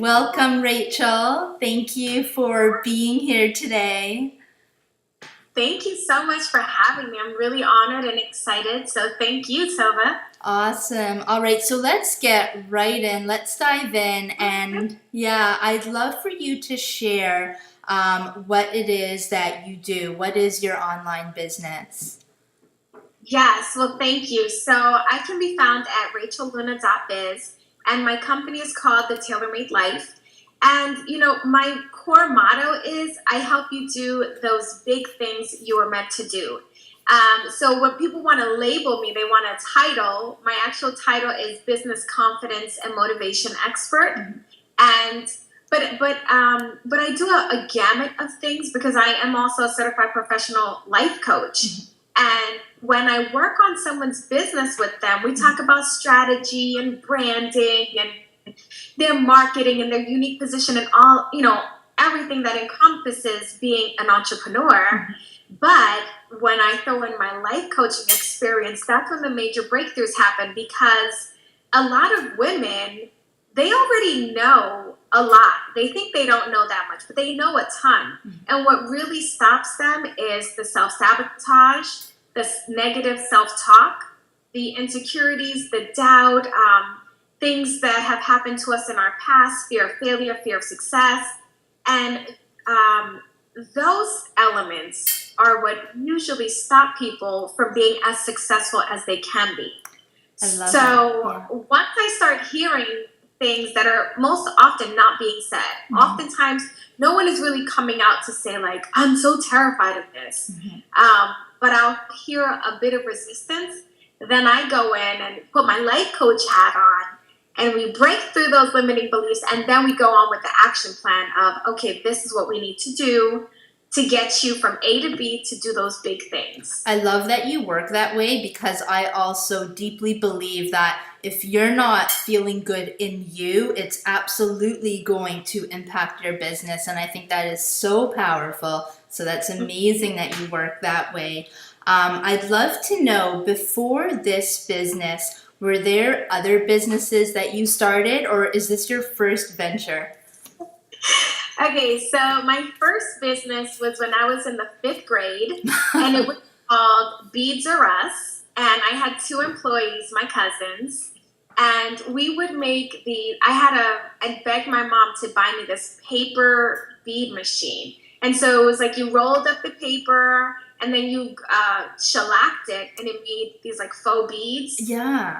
Welcome, Rachel. Thank you for being here today. Thank you so much for having me. I'm really honored and excited. So thank you, Tova. Awesome. All right, so let's get right in. Let's dive in. And yeah, I'd love for you to share what it is that you do. What is your online business? Yes, well, thank you. So I can be found at rachelluna.biz, and my company is called The Tailor Made Life. And, my core motto is I help you do those big things you were meant to do. So when people want to label me, they want a title. My actual title is Business Confidence and Motivation Expert. And but I do a gamut of things because I am also a certified professional life coach. And when I work on someone's business with them, we talk about strategy and branding and their marketing and their unique position and all, everything that encompasses being an entrepreneur. But when I throw in my life coaching experience, that's when the major breakthroughs happen because a lot of women, they already know a lot. They think they don't know that much, but they know a ton. And what really stops them is the self-sabotage, the negative self-talk, the insecurities, the doubt, things that have happened to us in our past, fear of failure, fear of success. And those elements are what usually stop people from being as successful as they can be. I love So that. Yeah. once I start hearing things that are most often not being said, oftentimes no one is really coming out to say like, I'm so terrified of this. But I'll hear a bit of resistance. Then I go in and put my life coach hat on and we break through those limiting beliefs. And then we go on with the action plan of, okay, this is what we need to do to get you from A to B to do those big things. I love that you work that way because I also deeply believe that if you're not feeling good in you, it's absolutely going to impact your business. And I think that is so powerful. So that's amazing that you work that way. I'd love to know, before this business, were there other businesses that you started, or is this your first venture? Okay, so my first business was when I was in the 5th grade, and it was called Beads Are Us. And I had 2 employees, my cousins, and we would make I'd beg my mom to buy me this paper bead machine. And so it was like you rolled up the paper and then you shellacked it and it made these like faux beads. Yeah.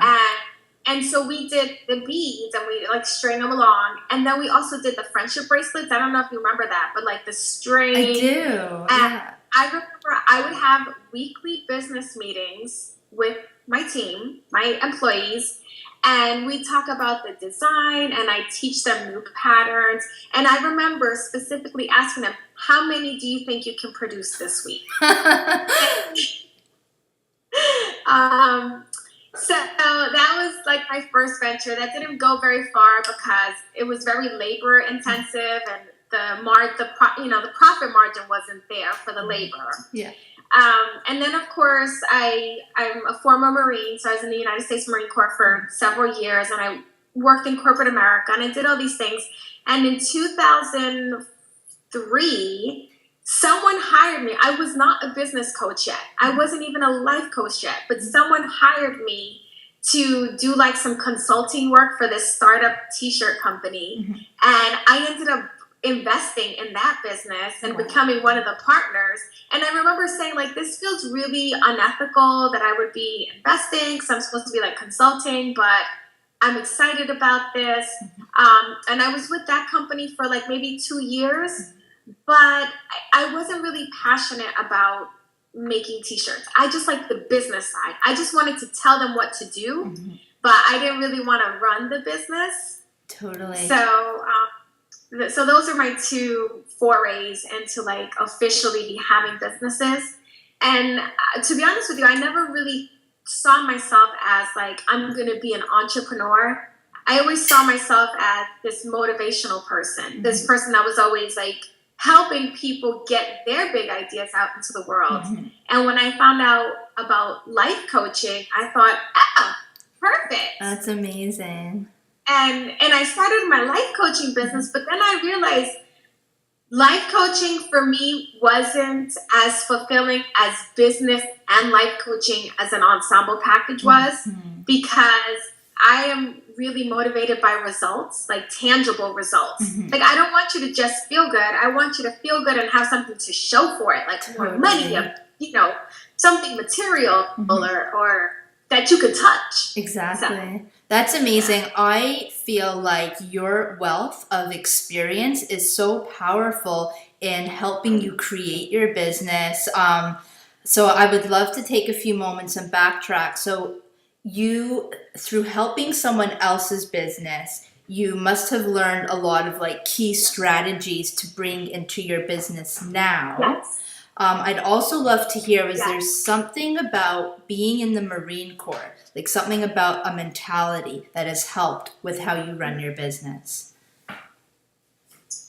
And so we did the beads and we like string them along. And then we also did the friendship bracelets. I don't know if you remember that, but like the string. I do. Yeah. I remember I would have weekly business meetings with my team, my employees, and we talk about the design and I teach them new patterns. And I remember specifically asking them, how many do you think you can produce this week? So that was like my first venture. That didn't go very far because it was very labor intensive and the profit margin wasn't there for the labor. Yeah. And then, of course, I'm a former Marine, so I was in the United States Marine Corps for several years, and I worked in corporate America, and I did all these things. And in 2003, someone hired me. I was not a business coach yet. I wasn't even a life coach yet, but someone hired me to do like some consulting work for this startup t-shirt company. And I ended up investing in that business and becoming one of the partners. And I remember saying like, this feels really unethical that I would be investing because I'm supposed to be like consulting, but I'm excited about this. And I was with that company for like maybe 2 years, but I wasn't really passionate about making t-shirts. I just like the business side. I just wanted to tell them what to do, but I didn't really want to run the business. Totally. So those are my 2 forays into like officially be having businesses. And to be honest with you, I never really saw myself as like, I'm going to be an entrepreneur. I always saw myself as this motivational person, this person that was always like helping people get their big ideas out into the world. And when I found out about life coaching, I thought, perfect. That's amazing. and I started my life coaching business, but then I realized life coaching for me wasn't as fulfilling as business and life coaching as an ensemble package was, because I am really motivated by results, like tangible results. Like, I don't want you to just feel good. I want you to feel good and have something to show for it, like more money, you know, something material or that you could touch. Exactly. So, That's amazing. I feel like your wealth of experience is so powerful in helping you create your business. So I would love to take a few moments and backtrack. So you, through helping someone else's business, you must have learned a lot of like key strategies to bring into your business now. yes. I'd also love to hear, is there something about being in the Marine Corps, like something about a mentality that has helped with how you run your business?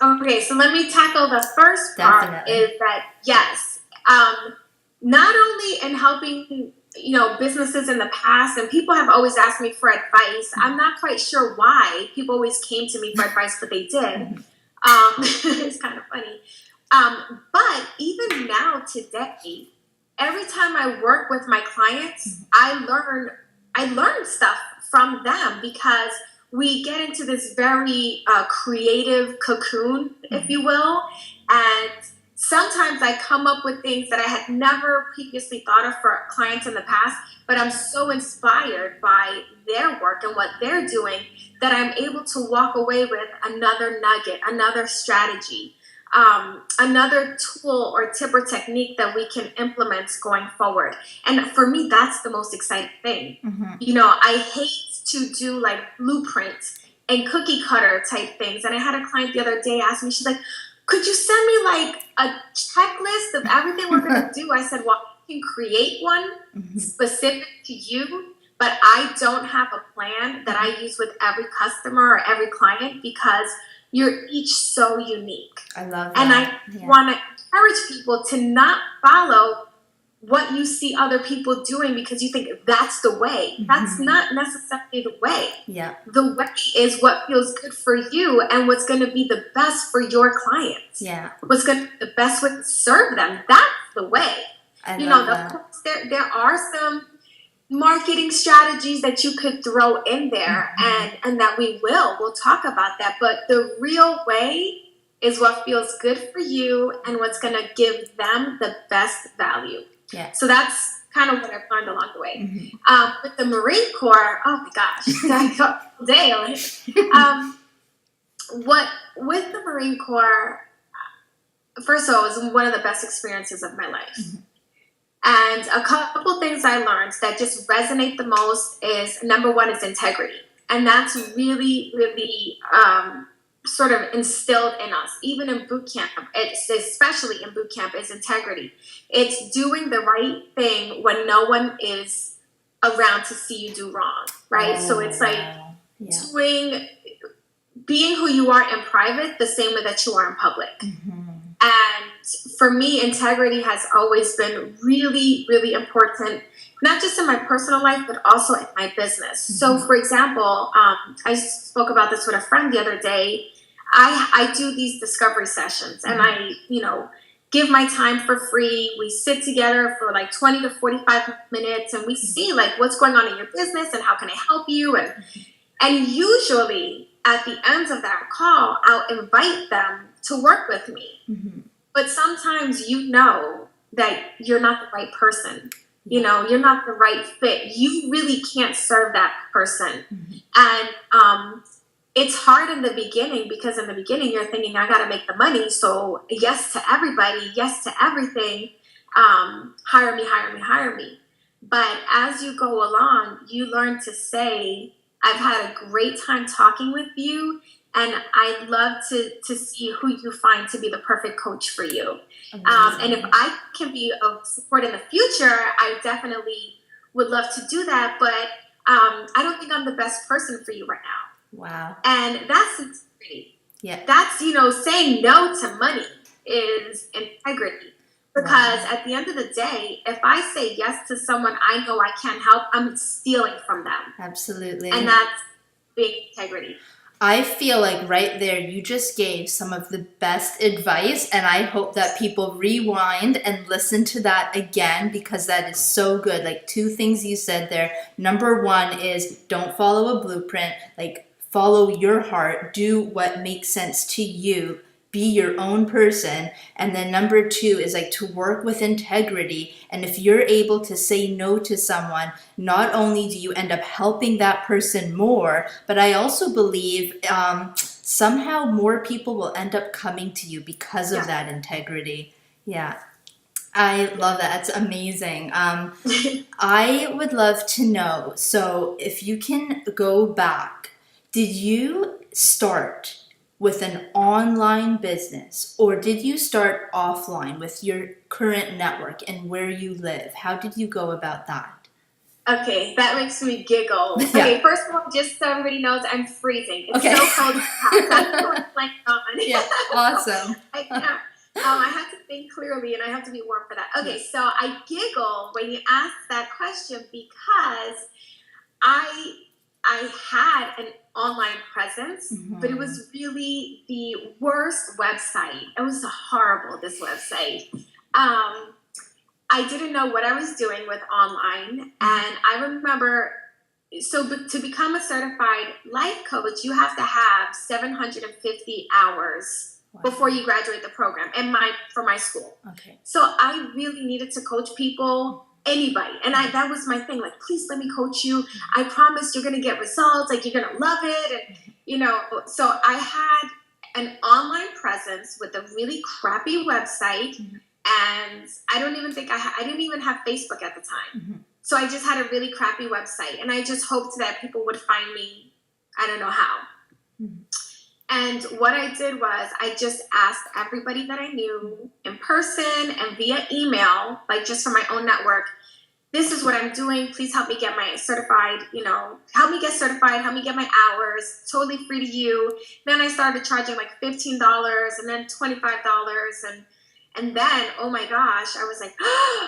Okay, so let me tackle the first part. Definitely. Is that yes, not only in helping, you know, businesses in the past, and people have always asked me for advice. I'm not quite sure why people always came to me for advice, but they did. It's kind of funny. But even now today, every time I work with my clients, I learn stuff from them, because we get into this very creative cocoon, if you will, and sometimes I come up with things that I had never previously thought of for clients in the past, but I'm so inspired by their work and what they're doing that I'm able to walk away with another nugget, another strategy, another tool or tip or technique that we can implement going forward. And for me, that's the most exciting thing. You know, I hate to do like blueprints and cookie cutter type things. And I had a client the other day ask me, she's like, could you send me like a checklist of everything we're going to do? I said, well, I can create one specific to you, but I don't have a plan that I use with every customer or every client, because you're each so unique. I love that. And I want to encourage people to not follow what you see other people doing because you think that's the way. That's not necessarily the way. Yeah. The way is what feels good for you and what's going to be the best for your clients. Yeah. What's going to be the best way to serve them. That's the way. I you love know, that. of course, there are some marketing strategies that you could throw in there, and that we'll talk about that. But the real way is what feels good for you and what's going to give them the best value. Yeah. So that's kind of what I've learned along the way. With the Marine Corps, oh my gosh, I go all day on it. With the Marine Corps, first of all, it was one of the best experiences of my life. And a couple things I learned that just resonate the most is, number one is integrity. And that's really, really sort of instilled in us, even in boot camp. It's especially in boot camp, is integrity. It's doing the right thing when no one is around to see you do wrong, right? So it's like being who you are in private the same way that you are in public. And for me, integrity has always been really, really important, not just in my personal life, but also in my business. So, for example, I spoke about this with a friend the other day. I do these discovery sessions, and I, give my time for free. We sit together for like 20 to 45 minutes, and we see like what's going on in your business and how can I help you. And usually at the end of that call, I'll invite them to work with me. But sometimes that you're not the right person. You're not the right fit. You really can't serve that person. And it's hard in the beginning, because in the beginning you're thinking, I got to make the money. So yes to everybody, yes to everything. Hire me, hire me, hire me. But as you go along, you learn to say, I've had a great time talking with you, and I'd love to see who you find to be the perfect coach for you. And if I can be of support in the future, I definitely would love to do that. But I don't think I'm the best person for you right now. Wow. And that's integrity. Yeah. That's, saying no to money is integrity. Because at the end of the day, if I say yes to someone I know I can't help, I'm stealing from them. Absolutely. And that's being integrity. I feel like right there you just gave some of the best advice, and I hope that people rewind and listen to that again because that is so good. Like two things you said there. Number one is don't follow a blueprint, like follow your heart, do what makes sense to you. Be your own person. And then number two is like to work with integrity. And if you're able to say no to someone, not only do you end up helping that person more, but I also believe somehow more people will end up coming to you because of Yeah. that integrity. Yeah, I love that. It's amazing. I would love to know, so if you can go back, did you start with an online business or did you start offline with your current network and where you live? How did you go about that? Okay, that makes me giggle. Yeah. Okay, first of all, just so everybody knows, I'm freezing. It's Okay. so cold in the house. That's what's like on. Yeah, awesome. I can't. I have to think clearly, and I have to be warm for that. Okay, so I giggle when you ask that question because I had an online presence, but it was really the worst website. It was horrible, this website. I didn't know what I was doing with online, and I remember, so to become a certified life coach, you have to have 750 hours before you graduate the program for my school. Okay. So I really needed to coach people, anybody. And that was my thing. Like, please let me coach you. I promise you're going to get results. Like, you're going to love it. And, so I had an online presence with a really crappy website. And I don't even think I didn't even have Facebook at the time. So I just had a really crappy website. And I just hoped that people would find me. I don't know how. And what I did was I just asked everybody that I knew in person and via email, like just for my own network, this is what I'm doing. Please help me get my certified, help me get certified, help me get my hours, totally free to you. Then I started charging like $15 and then $25. And then, oh my gosh, I was like,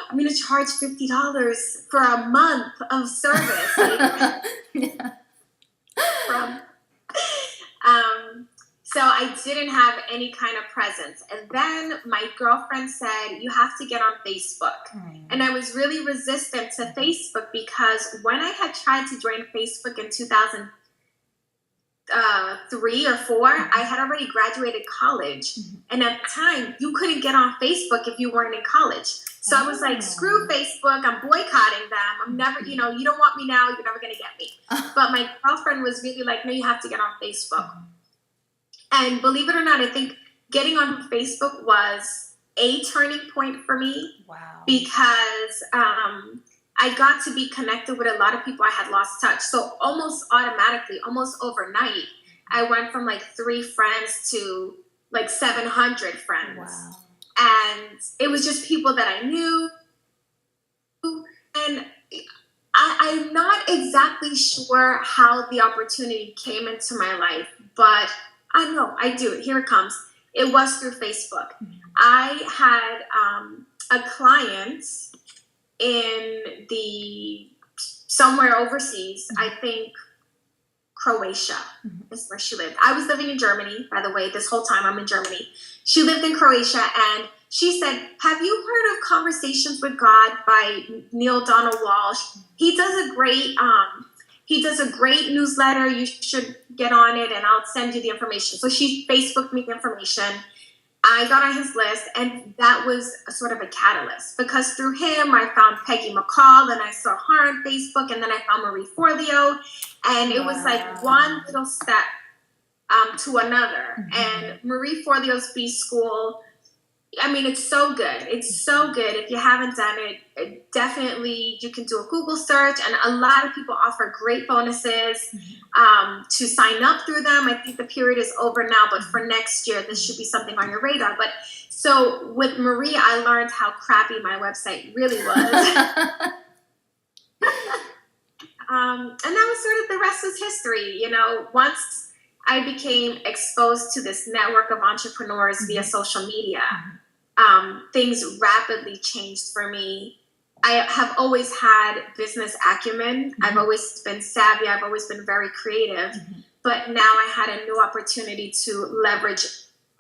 I'm going to charge $50 for a month of service. Yeah. So I didn't have any kind of presence. And then my girlfriend said, you have to get on Facebook. And I was really resistant to Facebook because when I had tried to join Facebook in 2003 or 4, I had already graduated college. And at the time, you couldn't get on Facebook if you weren't in college. So I was like, screw Facebook. I'm boycotting them. I'm never, you don't want me now. You're never going to get me. But my girlfriend was really like, no, you have to get on Facebook. And believe it or not, I think getting on Facebook was a turning point for me. Wow. Because I got to be connected with a lot of people I had lost touch. So almost automatically, almost overnight, I went from like 3 friends to like 700 friends. Wow. And it was just people that I knew. And I'm not exactly sure how the opportunity came into my life, but I know, I do. Here it comes. It was through Facebook. I had a client in somewhere overseas, I think Croatia is where she lived. I was living in Germany, by the way, this whole time I'm in Germany. She lived in Croatia, and she said, have you heard of Conversations with God by Neil Donald Walsh? He does a great newsletter. You should get on it, and I'll send you the information. So she Facebooked me the information. I got on his list, and that was a sort of a catalyst because through him, I found Peggy McCall, and I saw her on Facebook, and then I found Marie Forleo, and it was like one little step to another. And Marie Forleo's B School, I mean, it's so good. It's so good. If you haven't done it, definitely you can do a Google search. And a lot of people offer great bonuses to sign up through them. I think the period is over now, but for next year, this should be something on your radar. But so with Marie, I learned how crappy my website really was. And that was sort of the rest is history. Once I became exposed to this network of entrepreneurs via social media, things rapidly changed for me. I have always had business acumen. I've always been savvy. I've always been very creative. But now I had a new opportunity to leverage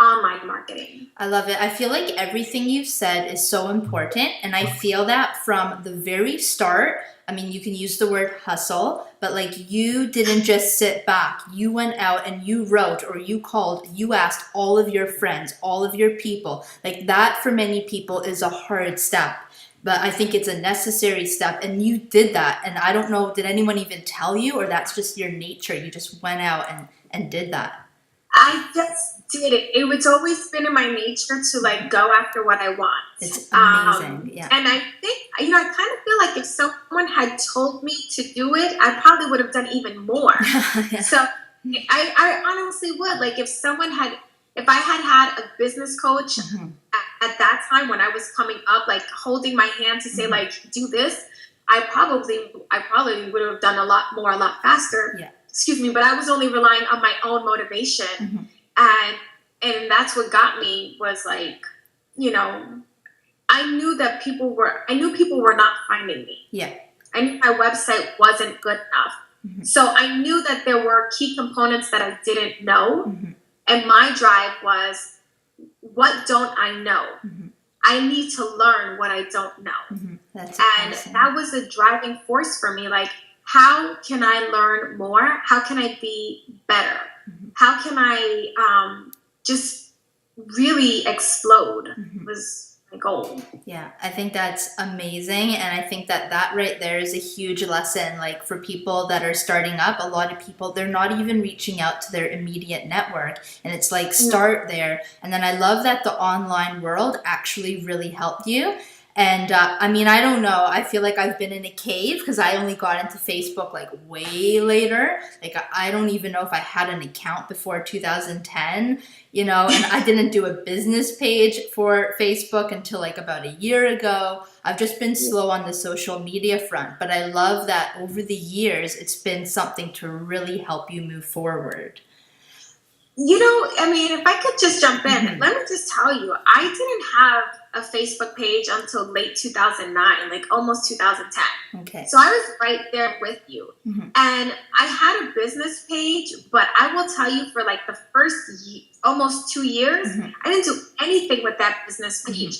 online marketing. I love it. I feel like everything you've said is so important. And I feel that from the very start. I mean, you can use the word hustle, but like you didn't just sit back. You went out and you wrote or you called, you asked all of your friends, all of your people. Like that for many people is a hard step, but I think it's a necessary step. And you did that. And I don't know, did anyone even tell you, or that's just your nature? You just went out and did that. I just did it. It's always been in my nature to like go after what I want. It's amazing. Yeah. And I think, I kind of feel like if someone had told me to do it, I probably would have done even more. Yeah. So I honestly would. Like if I had a business coach at that time when I was coming up, like holding my hand to say like, do this, I probably would have done a lot more, a lot faster. Yeah. Excuse me, but I was only relying on my own motivation. And that's what got me was like, I knew people were not finding me. Yeah. I knew my website wasn't good enough. So I knew that there were key components that I didn't know. And my drive was, what don't I know? I need to learn what I don't know. That's and awesome. That was a driving force for me. Like, how can I learn more? How can I be better? How can I just really explode was my goal. Yeah, I think that's amazing. And I think that right there is a huge lesson. Like for people that are starting up, a lot of people, they're not even reaching out to their immediate network. And it's like, start there. And then I love that the online world actually really helped you. And I mean, I don't know. I feel like I've been in a cave because I only got into Facebook like way later. Like I don't even know if I had an account before 2010, and I didn't do a business page for Facebook until like about a year ago. I've just been slow on the social media front, but I love that over the years, it's been something to really help you move forward. If I could just jump in, let me just tell you, I didn't have a Facebook page until late 2009, like almost 2010. Okay. So I was right there with you. And I had a business page, but I will tell you for like the first almost 2 years, I didn't do anything with that business page.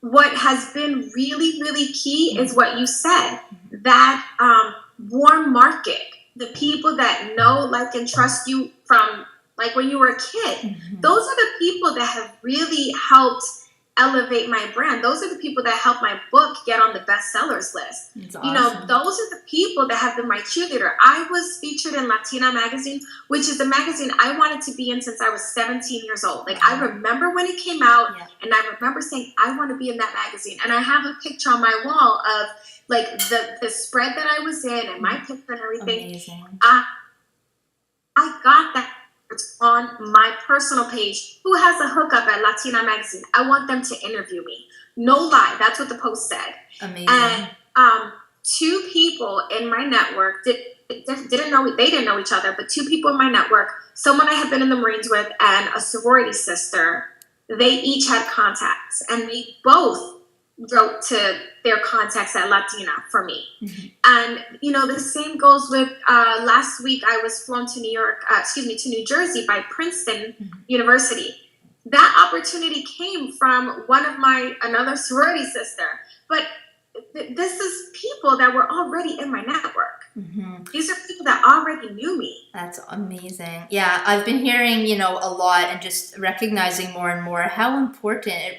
What has been really, really key is what you said, that warm market, the people that know, like, and trust you from like when you were a kid. Those are the people that have really helped elevate my brand. Those are the people that helped my book get on the bestsellers list. That's awesome. Those are the people that have been my cheerleader. I was featured in Latina magazine, which is the magazine I wanted to be in since I was 17 years old. Like I remember when it came out, and I remember saying, I want to be in that magazine. And I have a picture on my wall of like the spread that I was in and my picture and everything. Amazing. I got that on my personal page. Who has a hookup at Latina magazine? I want them to interview me. No lie, that's what the post said. Amazing. And two people in my network didn't know each other, but two people in my network, someone I had been in the Marines with and a sorority sister, they each had contacts, and they both wrote to their contacts at Latina for me. And, the same goes with last week I was flown to to New Jersey by Princeton University. That opportunity came from another sorority sister. But this is people that were already in my network. These are people that already knew me. That's amazing. Yeah, I've been hearing, a lot and just recognizing more and more how important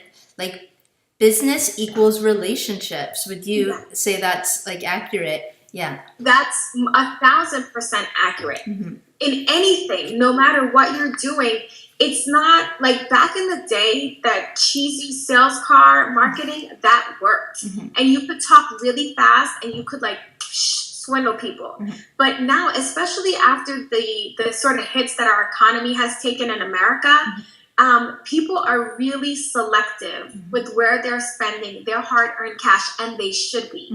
business equals relationships. Would you say that's like accurate? Yeah. That's 1,000% accurate. In anything, no matter what you're doing, it's not like back in the day, that cheesy sales car marketing, that worked. And you could talk really fast and you could swindle people. But now, especially after the sort of hits that our economy has taken in America, people are really selective with where they're spending their hard-earned cash, and they should be.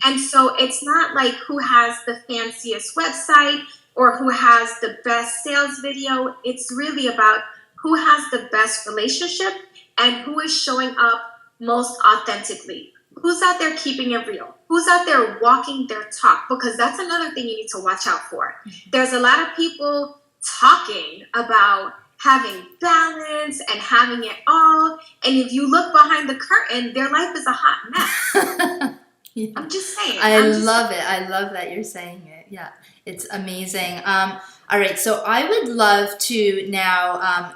And so it's not like who has the fanciest website or who has the best sales video. It's really about who has the best relationship and who is showing up most authentically. Who's out there keeping it real? Who's out there walking their talk? Because that's another thing you need to watch out for. There's a lot of people talking about having balance and having it all. And if you look behind the curtain, their life is a hot mess. Yeah. I'm just saying. I love it. I love that you're saying it. Yeah, it's amazing. All right, so I would love to now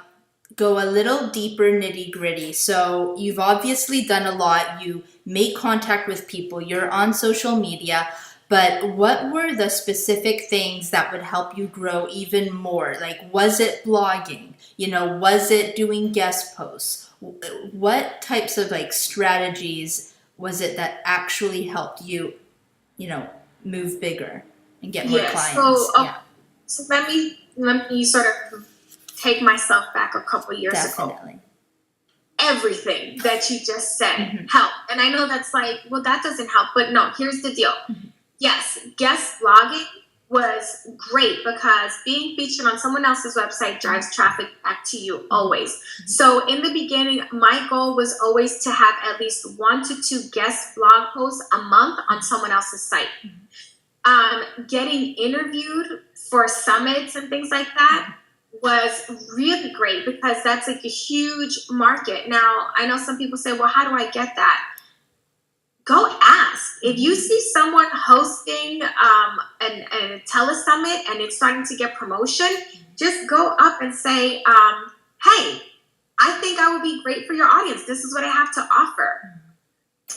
go a little deeper nitty gritty. So you've obviously done a lot. You make contact with people. You're on social media. But what were the specific things that would help you grow even more? Like, was it blogging? Was it doing guest posts? What types of like strategies was it that actually helped you, move bigger and get more clients? So let me sort of take myself back a couple years ago. Definitely. Everything that you just said helped. And I know that's like, well, that doesn't help. But no, here's the deal. Yes, guest blogging was great because being featured on someone else's website drives traffic back to you always. So in the beginning, my goal was always to have at least 1 to 2 guest blog posts a month on someone else's site. Getting interviewed for summits and things like that was really great because that's like a huge market. Now, I know some people say, well, how do I get that? Go ask. If you see someone hosting a telesummit and it's starting to get promotion, just go up and say, hey, I think I would be great for your audience. This is what I have to offer.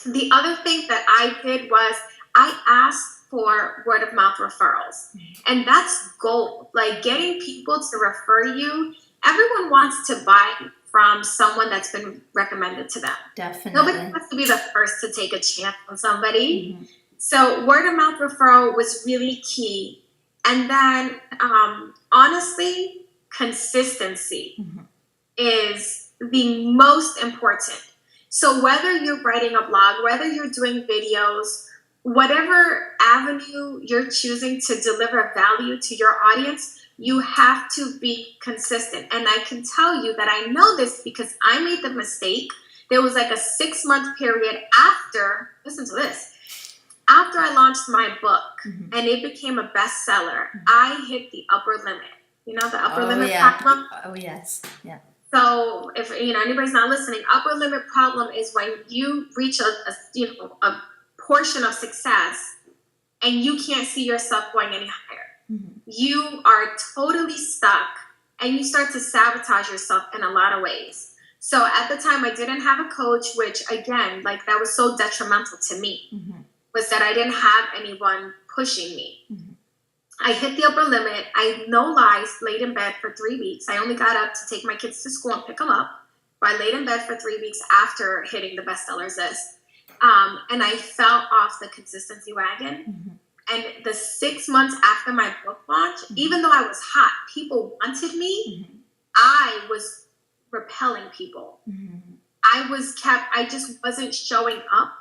The other thing that I did was I asked for word of mouth referrals. And that's gold. Like getting people to refer you. Everyone wants to buy from someone that's been recommended to them. Definitely. Nobody wants to be the first to take a chance on somebody. So word of mouth referral was really key. And then honestly, consistency is the most important. So whether you're writing a blog, whether you're doing videos, whatever avenue you're choosing to deliver value to your audience, you have to be consistent. And I can tell you that I know this because I made the mistake. There was like a 6-month period after, listen to this, after I launched my book and it became a bestseller, I hit the upper limit. You know, the upper limit problem? Oh, yes. Yeah. So if anybody's not listening, upper limit problem is when you reach a portion of success and you can't see yourself going any higher. You are totally stuck and you start to sabotage yourself in a lot of ways. So at the time I didn't have a coach, which again, like that was so detrimental to me, was that I didn't have anyone pushing me. I hit the upper limit. I, no lies, laid in bed for 3 weeks. I only got up to take my kids to school and pick them up. But I laid in bed for 3 weeks after hitting the bestsellers list. And I fell off the consistency wagon. And the 6 months after my book launch, even though I was hot, people wanted me, I was repelling people. I just wasn't showing up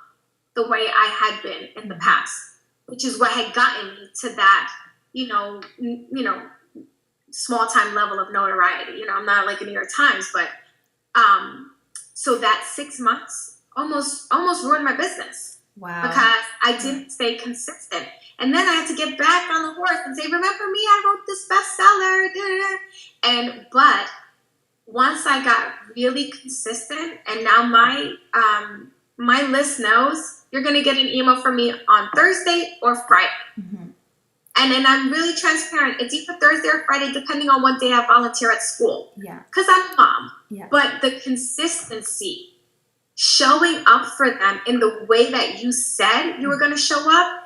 the way I had been in the past, which is what had gotten me to that, small time level of notoriety. I'm not like a New York Times, but so that 6 months almost ruined my business. Wow. Because I didn't stay consistent. And then I had to get back on the horse and say, remember me, I wrote this bestseller. But once I got really consistent, and now my list knows you're going to get an email from me on Thursday or Friday. And then I'm really transparent. It's either Thursday or Friday, depending on what day I volunteer at school. Yeah. Because I'm a mom. Yeah. But the consistency, showing up for them in the way that you said you were going to show up,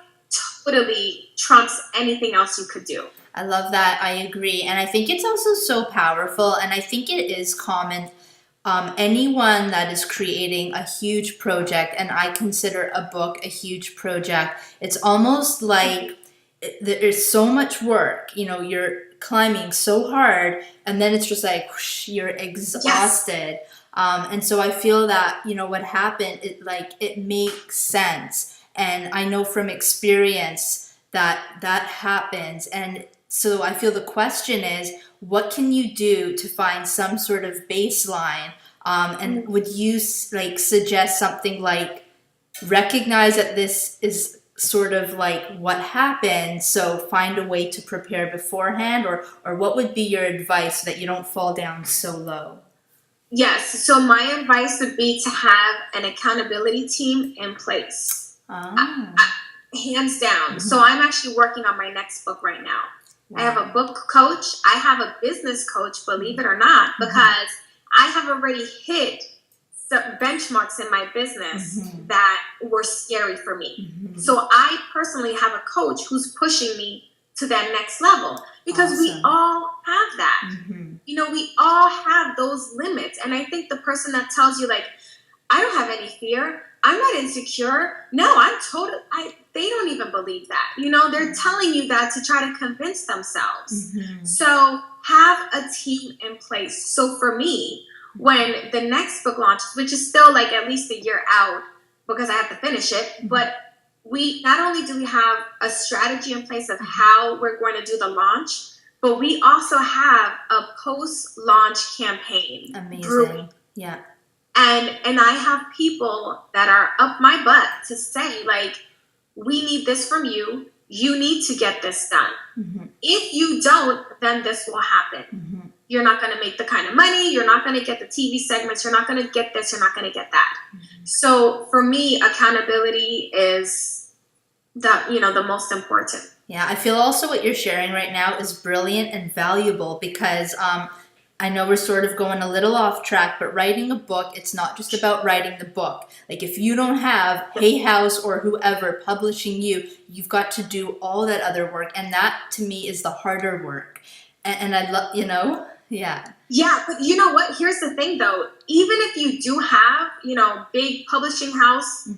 totally trumps anything else you could do. I love that. I agree. And I think it's also so powerful. And I think it is common. Anyone that is creating a huge project, and I consider a book a huge project, it's almost like there's so much work. You're climbing so hard, and then it's just like whoosh, you're exhausted. Yes. And so I feel that, what happened, it makes sense. And I know from experience that happens. And so I feel the question is, what can you do to find some sort of baseline? And would you suggest something like recognize that this is sort of like what happened, so find a way to prepare beforehand, or what would be your advice so that you don't fall down so low? Yes. So my advice would be to have an accountability team in place. Ah. Hands down. So Mhm. I'm actually working on my next book right now. I have a Wow. book coach. I have a business coach, believe it or not, because I have already hit some benchmarks in my business that were scary for me. Mhm. So I personally have a coach who's pushing me to that next level because we Awesome. all have that. Mhm. You know, we all have those limits. And I think the person that tells you, like, I don't have any fear, I'm not insecure. No, they don't even believe that. You know, they're telling you that to try to convince themselves. So have a team in place. So for me, when the next book launches, which is still like at least a year out because I have to finish it, but we not only do we have a strategy in place of how we're going to do the launch, but we also have a post-launch campaign brewing. Amazing. Yeah. And I have people that are up my butt to say, like, we need this from you. You need to get this done. If you don't, then this will happen. You're not going to make the kind of money. You're not going to get the TV segments. You're not going to get this. You're not going to get that. So for me, accountability is the most important. Yeah, I feel also what you're sharing right now is brilliant and valuable because I know we're sort of going a little off track, but writing a book, it's not just about writing the book. Like if you don't have Hay House or whoever publishing you, you've got to do all that other work. And that to me is the harder work. And I love, yeah. Yeah, but you know what? Here's the thing though. Even if you do have, big publishing house,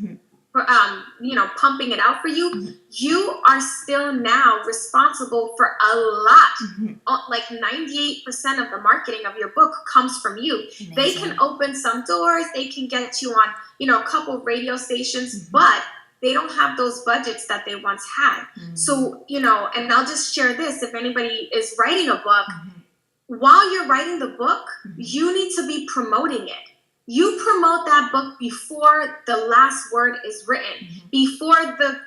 pumping it out for you, you are still now responsible for a lot. Like 98% of the marketing of your book comes from you. Amazing. They can open some doors, they can get you on, a couple of radio stations, but they don't have those budgets that they once had. So, and I'll just share this, if anybody is writing a book, while you're writing the book, you need to be promoting it. You promote that book before the last word is written, before the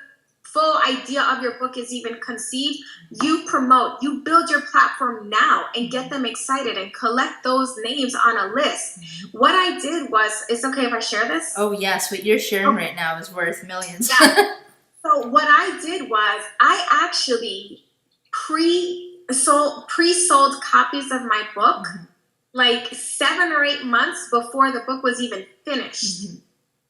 full idea of your book is even conceived. You promote, you build your platform now and get them excited and collect those names on a list. What I did was, it's okay if I share this? Oh yes, what you're sharing right now is worth millions. Yeah. So what I did was I actually pre-sold copies of my book like 7 or 8 months before the book was even finished.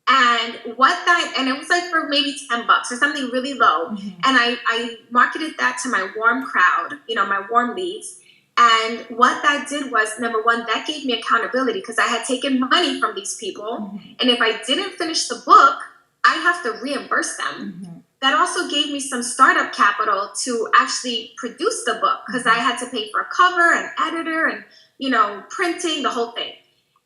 And it was like for maybe $10 or something really low. And I marketed that to my warm crowd, my warm leads. And what that did was, number one, that gave me accountability because I had taken money from these people. And if I didn't finish the book, I'd have to reimburse them. That also gave me some startup capital to actually produce the book because I had to pay for a cover and editor and printing, the whole thing.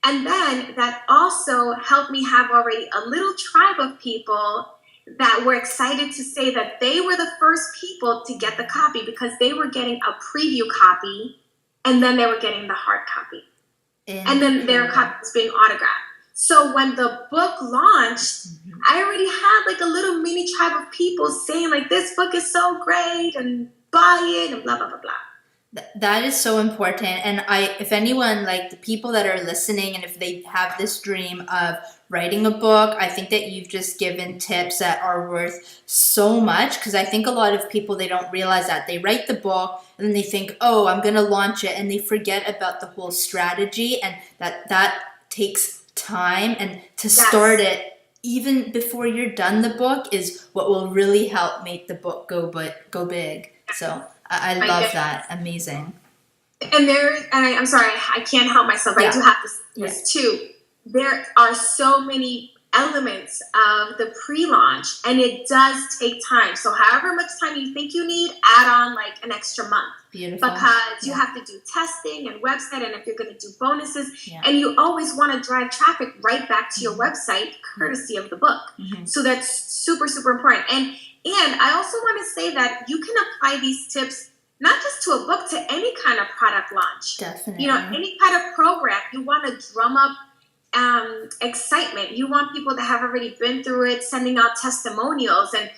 And then that also helped me have already a little tribe of people that were excited to say that they were the first people to get the copy because they were getting a preview copy and then they were getting the hard copy. And then their copy was being autographed. So when the book launched, I already had like a little mini tribe of people saying like, this book is so great and buy it and blah, blah, blah, blah. That is so important. And if anyone, like the people that are listening, and if they have this dream of writing a book, I think that you've just given tips that are worth so much. Because I think a lot of people, they don't realize that. They write the book and then they think, oh, I'm going to launch it. And they forget about the whole strategy and that takes time. And to start it, even before you're done the book, is what will really help make the book go big. So I love that. Amazing. And I'm sorry, I can't help myself. I do have to say this too. There are so many elements of the pre-launch, and it does take time. So however much time you think you need, add on like an extra month. Beautiful. Because you have to do testing and website, and if you're going to do bonuses, and you always want to drive traffic right back to your website, courtesy of the book. So that's super, super important. And I also want to say that you can apply these tips not just to a book, to any kind of product launch. Definitely. Any kind of program. You want to drum up excitement. You want people that have already been through it, sending out testimonials, and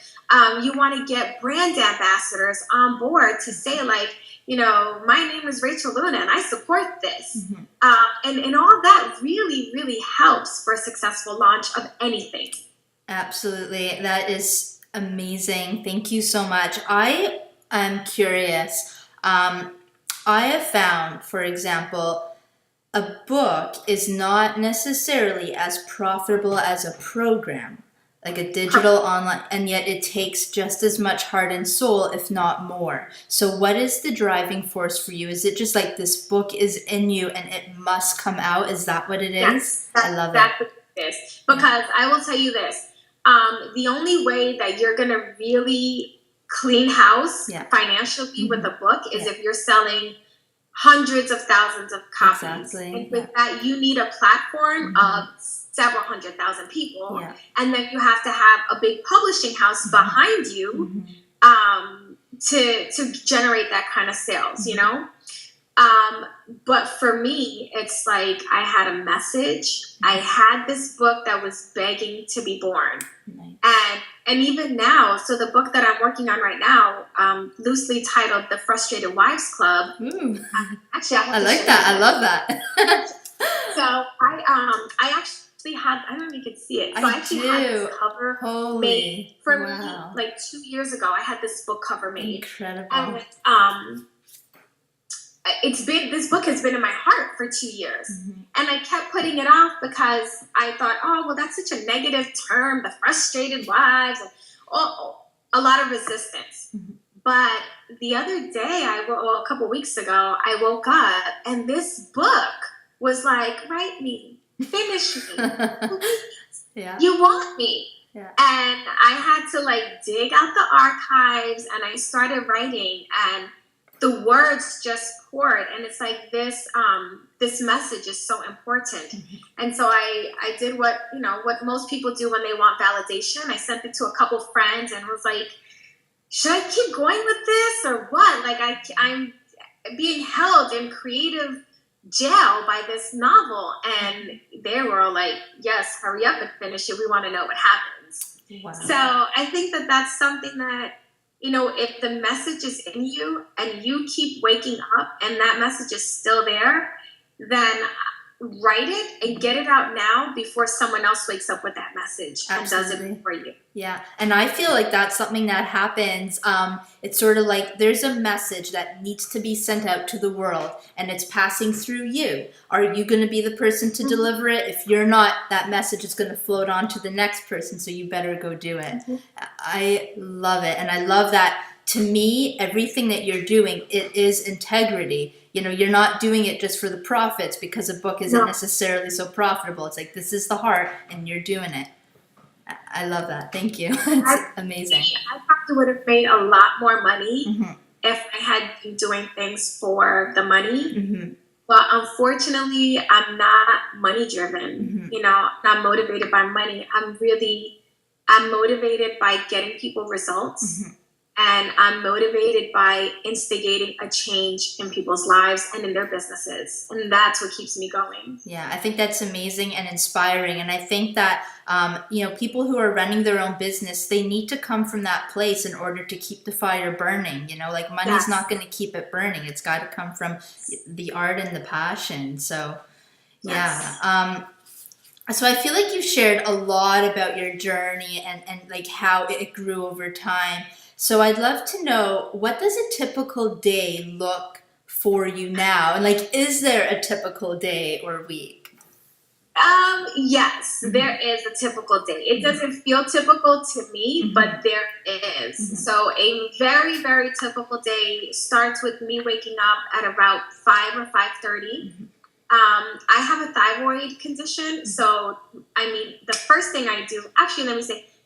you want to get brand ambassadors on board to say, like, my name is Rachel Luna and I support this. And all that really, really helps for a successful launch of anything. Absolutely. That is amazing. Thank you so much. I am curious. I have found, for example, a book is not necessarily as profitable as a program, like a digital online, and yet it takes just as much heart and soul, if not more. So what is the driving force for you? Is it just like this book is in you and it must come out? Is that what it is? Yes, I love it. That's what it is. Because I will tell you this, the only way that you're going to really clean house financially with a book is if you're selling hundreds of thousands of copies. Exactly. And with that, you need a platform of several 100,000 people. And then you have to have a big publishing house behind you to generate that kind of sales, But for me, it's like I had a message. I had this book that was begging to be born. And even now, so the book that I'm working on right now, loosely titled The Frustrated Wives Club. Actually, I like that. I love that. So I actually had, I don't know if you can see it. So I actually had this cover made for me like 2 years ago. I had this book cover made. Incredible. And this book has been in my heart for 2 years. And I kept putting it off because I thought, oh, well, that's such a negative term, the frustrated wives, and a lot of resistance. But the other day, a couple weeks ago, I woke up and this book was like, write me, finish me, please. You want me. And I had to like dig out the archives and I started writing, and the words just poured, and it's like this message is so important. And so I did what most people do when they want validation. I sent it to a couple friends and was like, should I keep going with this or what? Like I'm being held in creative jail by this novel, and they were all like, yes, hurry up and finish it. We want to know what happens. So I think that that's something that, if the message is in you and you keep waking up and that message is still there, then write it and get it out now before someone else wakes up with that message and does it for you. Yeah. And I feel like that's something that happens. It's sort of like there's a message that needs to be sent out to the world and it's passing through you. Are you going to be the person to deliver it? If you're not, that message is going to float on to the next person. So you better go do it. I love it. And I love that. To me, everything that you're doing, it is integrity. You're not doing it just for the profits because a book isn't necessarily so profitable. It's like, this is the heart and you're doing it. I love that. Thank you. It's amazing. I probably would have made a lot more money if I had been doing things for the money. But unfortunately, I'm not money driven, not motivated by money. I'm motivated by getting people results. And I'm motivated by instigating a change in people's lives and in their businesses. And that's what keeps me going. Yeah, I think that's amazing and inspiring. And I think that, people who are running their own business, they need to come from that place in order to keep the fire burning. Like money's not going to keep it burning. It's got to come from the art and the passion. So, so I feel like you've shared a lot about your journey and like how it grew over time. So I'd love to know, what does a typical day look for you now? And like, is there a typical day or week? Yes, there is a typical day. It doesn't feel typical to me, but there is. So a very, very typical day starts with me waking up at about 5 or 5:30. I have a thyroid condition. So, the first thing I do,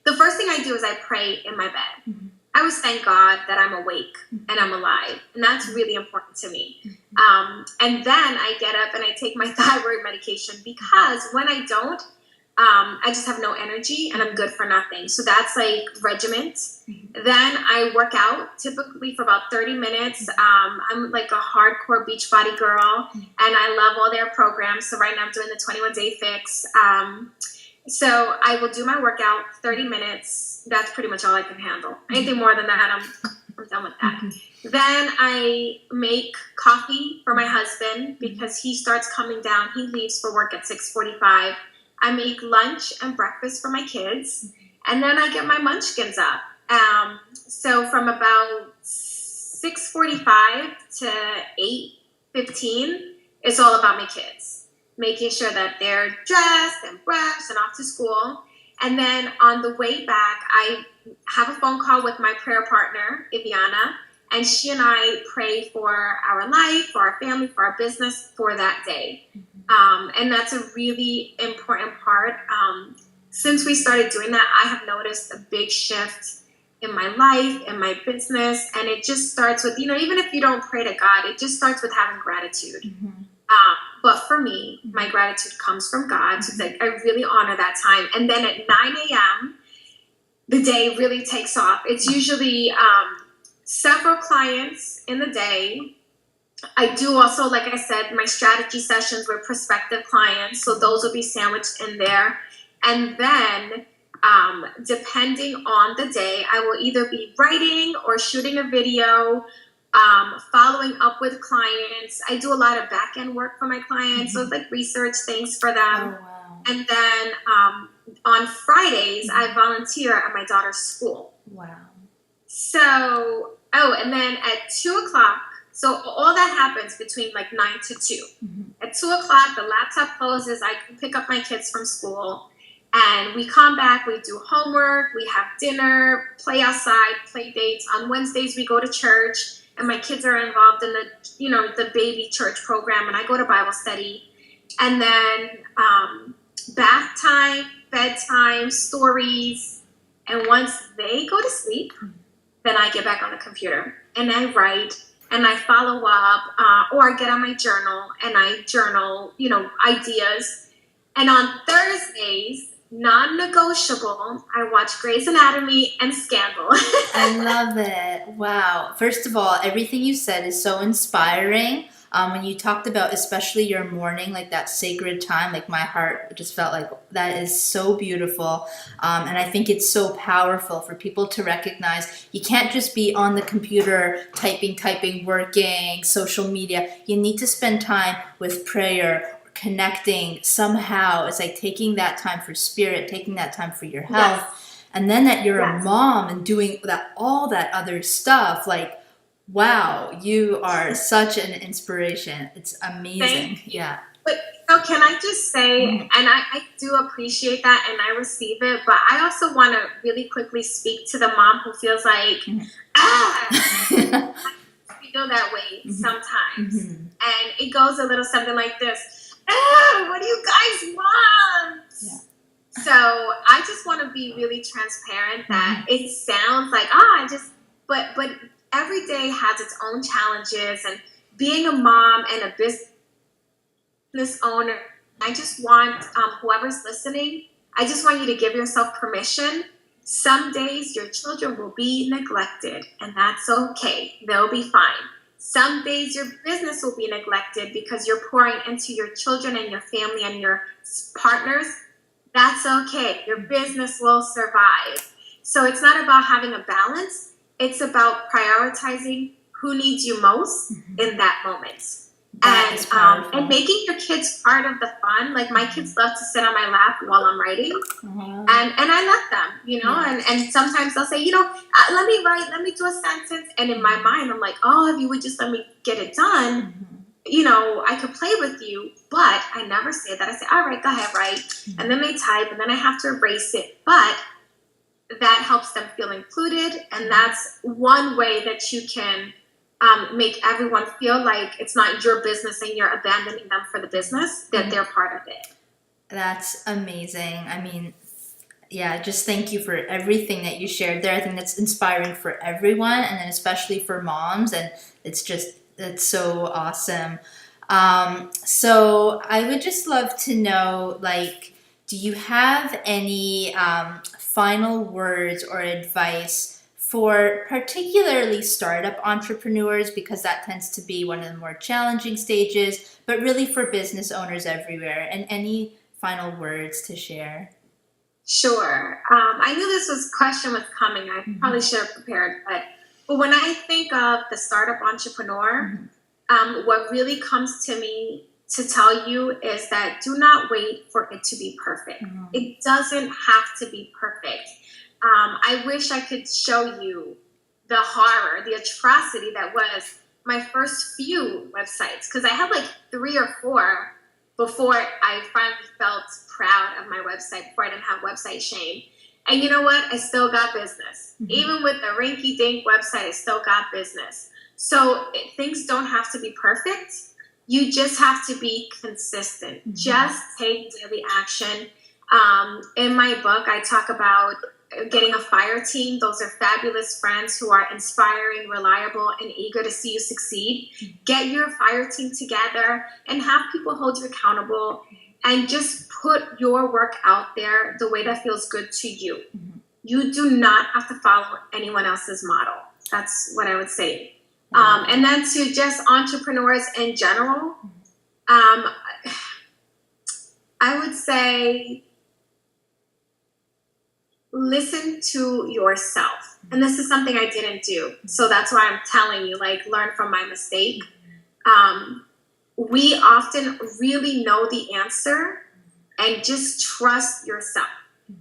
the first thing I do is I pray in my bed. I always thank God that I'm awake and I'm alive. And that's really important to me. And then I get up and I take my thyroid medication, because when I don't, I just have no energy and I'm good for nothing. So that's like regiment. Mhm. Then I work out typically for about 30 minutes. I'm like a hardcore Beachbody girl and I love all their programs. So right now I'm doing the 21-day fix. So I will do my workout, 30 minutes. That's pretty much all I can handle. Anything more than that, I'm done with that. Then I make coffee for my husband because he starts coming down. He leaves for work at 6:45. I make lunch and breakfast for my kids, and then I get my munchkins up. So from about 6:45 to 8:15, it's all about my kids, making sure that they're dressed and brushed and off to school. And then on the way back, I have a phone call with my prayer partner, Iviana, and she and I pray for our life, for our family, for our business for that day. And that's a really important part. Since we started doing that, I have noticed a big shift in my life, in my business, and it just starts with, even if you don't pray to God, it just starts with having gratitude. But for me, my gratitude comes from God. So it's like I really honor that time. And then at 9 a.m., the day really takes off. It's usually several clients in the day. I do also, like I said, my strategy sessions with prospective clients. So those will be sandwiched in there. And then depending on the day, I will either be writing or shooting a video, following up with clients. I do a lot of back end work for my clients. So it's like research things for them. Oh, wow. And then on Fridays, I volunteer at my daughter's school. Wow. So, and then at 2 o'clock, so all that happens between like 9 to 2. At 2 o'clock, the laptop closes. I can pick up my kids from school. And we come back, we do homework, we have dinner, play outside, play dates. On Wednesdays, we go to church. And my kids are involved in the baby church program. And I go to Bible study. And then bath time, bedtime, stories. And once they go to sleep, then I get back on the computer and I write and I follow up, or I get on my journal and I journal, ideas. And on Thursdays, non-negotiable, I watch Grey's Anatomy and Scandal. I love it. Wow. First of all, everything you said is so inspiring. When you talked about especially your morning, like that sacred time, like my heart just felt like that is so beautiful. And I think it's so powerful for people to recognize you can't just be on the computer typing, working, social media. You need to spend time with prayer, connecting somehow. It's like taking that time for spirit, taking that time for your health. Yes. And then that you're a Yes. mom and doing all that other stuff, like, wow, you are such an inspiration. It's amazing. Yeah. But can I just say, and I do appreciate that and I receive it, but I also want to really quickly speak to the mom who feels like, I feel that way sometimes. And it goes a little something like this. What do you guys want? Yeah. So I just want to be really transparent that it sounds like, but every day has its own challenges, and being a mom and a business owner, I just want whoever's listening, I just want you to give yourself permission. Some days your children will be neglected, and that's okay. They'll be fine. Some days your business will be neglected because you're pouring into your children and your family and your partners. That's okay. Your business will survive. So it's not about having a balance. It's about prioritizing who needs you most in that moment. And making your kids part of the fun. Like my kids love to sit on my lap while I'm writing. And I let them, and sometimes they'll say, let me write, let me do a sentence. And in my mind, I'm like, oh, if you would just let me get it done, I could play with you. But I never say that. I say, all right, go ahead, write. And then they type and then I have to erase it. But that helps them feel included. And that's one way that you can make everyone feel like it's not your business and you're abandoning them for the business, that they're part of it. That's amazing. I mean, yeah, just thank you for everything that you shared there. I think that's inspiring for everyone, and then especially for moms. And it's so awesome. So I would just love to know, like, do you have any final words or advice for particularly startup entrepreneurs, because that tends to be one of the more challenging stages, but really for business owners everywhere? And any final words to share? Sure. I knew this question was coming. I probably should have prepared, but when I think of the startup entrepreneur, what really comes to me to tell you is that do not wait for it to be perfect. It doesn't have to be perfect. I wish I could show you the horror, the atrocity that was my first few websites, because I had like 3 or 4 before I finally felt proud of my website, before I didn't have website shame. And you know what? I still got business. Even with the rinky-dink website, I still got business. So things don't have to be perfect. You just have to be consistent. Just take daily action. In my book, I talk about getting a fire team. Those are fabulous friends who are inspiring, reliable, and eager to see you succeed. Get your fire team together and have people hold you accountable, and just put your work out there the way that feels good to you. You do not have to follow anyone else's model. That's what I would say. And then to just entrepreneurs in general, I would say listen to yourself. And this is something I didn't do. So that's why I'm telling you, like, learn from my mistake. We often really know the answer, and just trust yourself.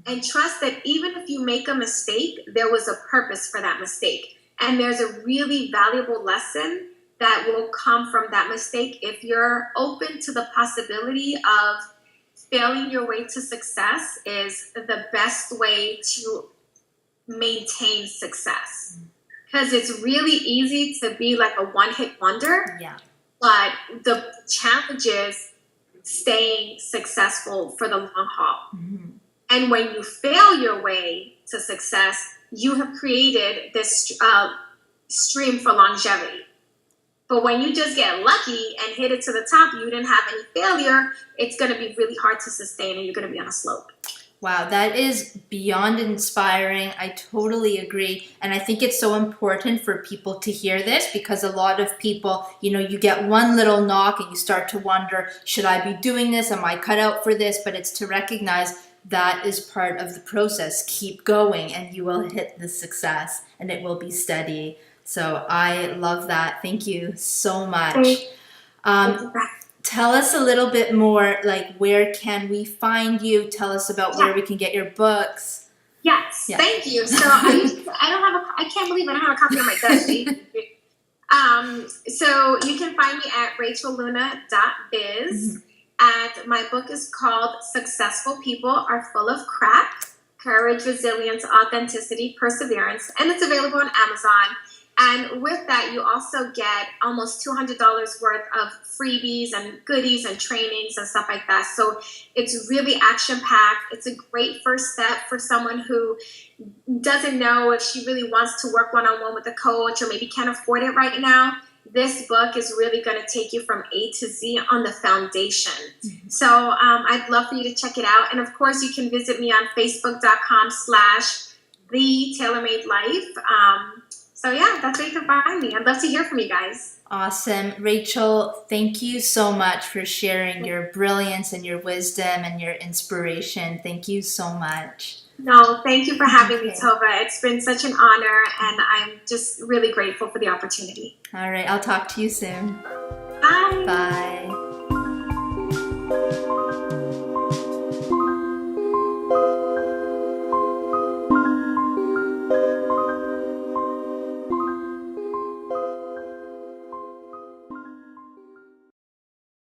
And trust that even if you make a mistake, there was a purpose for that mistake. And there's a really valuable lesson that will come from that mistake if you're open to the possibility of failing your way to success is the best way to maintain success. Because it's really easy to be like a one-hit wonder. Yeah. But the challenge is staying successful for the long haul. And when you fail your way to success, you have created this stream for longevity. But when you just get lucky and hit it to the top, you didn't have any failure, it's going to be really hard to sustain, and you're going to be on a slope. Wow, that is beyond inspiring. I totally agree. And I think it's so important for people to hear this, because a lot of people, you get one little knock and you start to wonder, should I be doing this? Am I cut out for this? But it's to recognize that is part of the process. Keep going and you will hit the success, and it will be steady. So I love that. Thank you so much. Tell us a little bit more, like, where can we find you? Tell us about where we can get your books. Yes, thank you. So I can't believe I don't have a copy on my desk. So you can find me at rachelluna.biz. And my book is called Successful People Are Full of Crap: Courage, Resilience, Authenticity, Perseverance. And it's available on Amazon. And with that, you also get almost $200 worth of freebies and goodies and trainings and stuff like that. So it's really action-packed. It's a great first step for someone who doesn't know if she really wants to work one-on-one with a coach, or maybe can't afford it right now. This book is really going to take you from A to Z on the foundation. So I'd love for you to check it out. And of course, you can visit me on facebook.com/TheTailorMadeLife. So yeah, that's where you can find me. I'd love to hear from you guys. Awesome. Rachel, thank you so much for sharing your brilliance and your wisdom and your inspiration. Thank you so much. No, thank you for having me, Tova. It's been such an honor, and I'm just really grateful for the opportunity. All right, I'll talk to you soon. Bye. Bye.